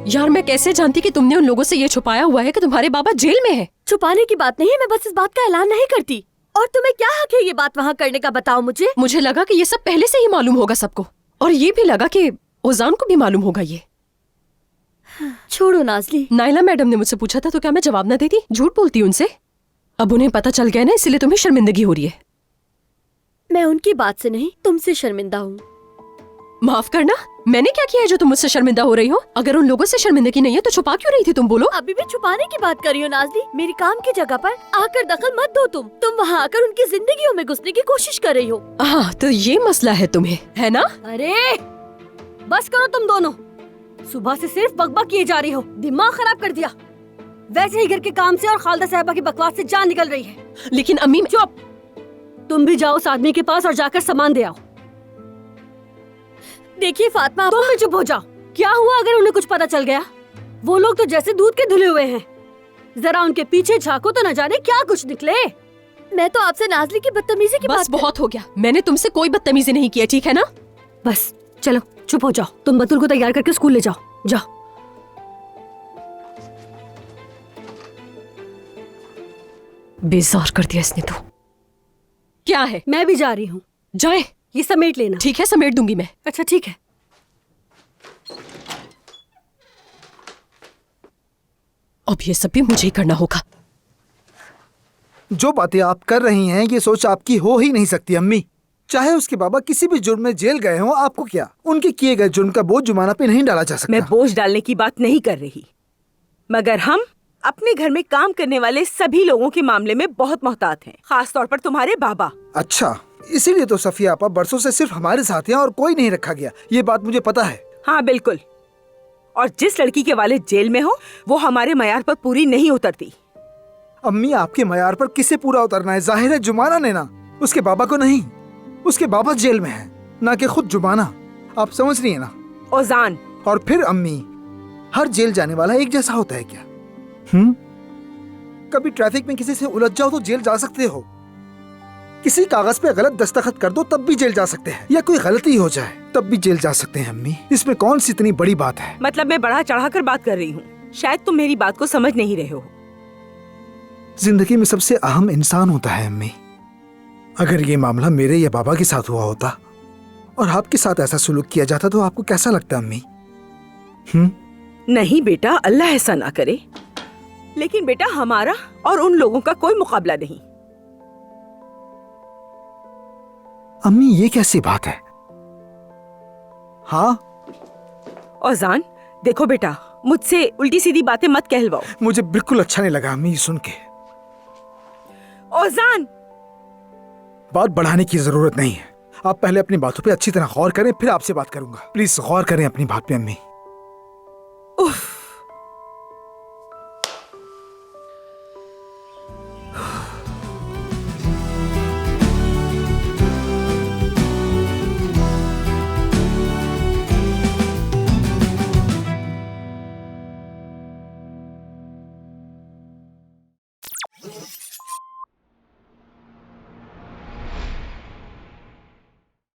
यार मैं कैसे जानती कि तुमने उन लोगों से ये छुपाया हुआ है कि तुम्हारे बाबा जेल में है। छुपाने की बात नहीं है, मैं बस इस बात का ऐलान नहीं करती। और तुम्हें क्या हक है ये बात वहाँ करने का, बताओ मुझे। मुझे लगा कि ये सब पहले से ही मालूम होगा सबको, और ये भी लगा कि ओजान को भी मालूम होगा ये। छोड़ो नाज़ली। नाइला मैडम ने मुझसे पूछा था तो क्या मैं जवाब न देती? झूठ बोलती उनसे। अब उन्हें पता चल गया ना, इसलिए तुम्हें शर्मिंदगी हो रही है। मैं उनकी बात से नहीं, तुमसे शर्मिंदा हूँ। माफ करना, मैंने क्या किया है जो तुम मुझसे शर्मिंदा हो रही हो? अगर उन लोगों से शर्मिंदगी नहीं है तो छुपा क्यों रही थी तुम? बोलो। अभी भी छुपाने की बात कर रही हो नाज़ली? मेरी काम की जगह पर आकर दखल मत दो। तुम वहाँ आकर उनकी जिंदगियों में घुसने की कोशिश कर रही हो। हाँ, तो ये मसला है तुम्हें, है ना? अरे बस करो तुम दोनों, सुबह से सिर्फ बकबक किए जा रही हो, दिमाग खराब कर दिया। वैसे ही घर के काम से और खालदा साहिबा की बकवास से जान निकल रही है। लेकिन अम्मी। चुप, तुम भी जाओ उस आदमी के पास और जाकर सामान दे आओ। देखिए फातिमा, तुम भी चुप हो जाओ। क्या हुआ अगर उन्हें कुछ पता चल गया? वो लोग तो जैसे दूध के धुले हुए हैं, जरा उनके पीछे झांको तो न जाने क्या कुछ निकले। मैं तो आपसे नाज़ली की बदतमीजी की बस बहुत हो गया, मैंने तुमसे कोई बदतमीजी नहीं की है, ठीक है ना? बस चलो चुप हो जाओ। तुम बतुल को तैयार करके स्कूल ले जाओ, जाओ। बेजार कर दिया इसने तो। क्या है? मैं भी जा रही हूँ। जाए। ये समेट लेना। ठीक है, समेट दूंगी मैं। अच्छा ठीक है। अब ये सब भी मुझे ही करना होगा। जो बातें आप कर रही हैं ये सोच आपकी हो ही नहीं सकती अम्मी। चाहे उसके बाबा किसी भी जुर्म में जेल गए हों, आपको क्या उनके किए गए जुर्म का बोझ जुमाना पे नहीं डाला जा सकता। मैं बोझ डालने की बात नहीं कर रही, मगर हम अपने घर में काम करने वाले सभी लोगों के मामले में बहुत मोहतात हैं, खास तौर पर तुम्हारे बाबा। अच्छा, इसीलिए तो सफिया आपा बरसों से सिर्फ हमारे साथ हैं और कोई नहीं रखा गया। ये बात मुझे पता है। हाँ बिल्कुल, और जिस लड़की के वालिद जेल में हो वो हमारे मयार पर पूरी नहीं उतरती। अम्मी, आपके मयार पर किसे पूरा उतरना है? जाहिर है जुमाना ने ना, उसके बाबा को नहीं। उसके बाबा जेल में है, ना कि खुद जुमाना। आप समझ रही है ना? ओजान। और फिर अम्मी, हर जेल जाने वाला एक जैसा होता है क्या? कभी ट्रैफिक में किसी से उलझ जाओ तो जेल जा सकते हो, किसी कागज पे गलत दस्तखत कर दो तब भी जेल जा सकते हैं, या कोई गलती हो जाए तब भी जेल जा सकते हैं। अम्मी, इसमें कौन सी इतनी बड़ी बात है? मतलब मैं बढ़ा चढ़ा कर बात कर रही हूँ, शायद तुम मेरी बात को समझ नहीं रहे हो। जिंदगी में सबसे अहम इंसान होता है अम्मी। अगर ये मामला मेरे या बाबा के साथ हुआ होता और आपके साथ ऐसा सुलूक किया जाता तो आपको कैसा लगता अम्मी? नहीं बेटा, अल्लाह ऐसा ना करे, लेकिन बेटा हमारा और उन लोगों का कोई मुकाबला नहीं। अम्मी, ये कैसी बात है? हाँ ओजान, देखो बेटा, मुझसे उल्टी सीधी बातें मत कहलवाओ। मुझे बिल्कुल अच्छा नहीं लगा अम्मी ये सुन के। ओजान, बात बढ़ाने की जरूरत नहीं है। आप पहले अपनी बातों पे अच्छी तरह गौर करें, फिर आपसे बात करूंगा। प्लीज गौर करें अपनी बात पे अम्मी।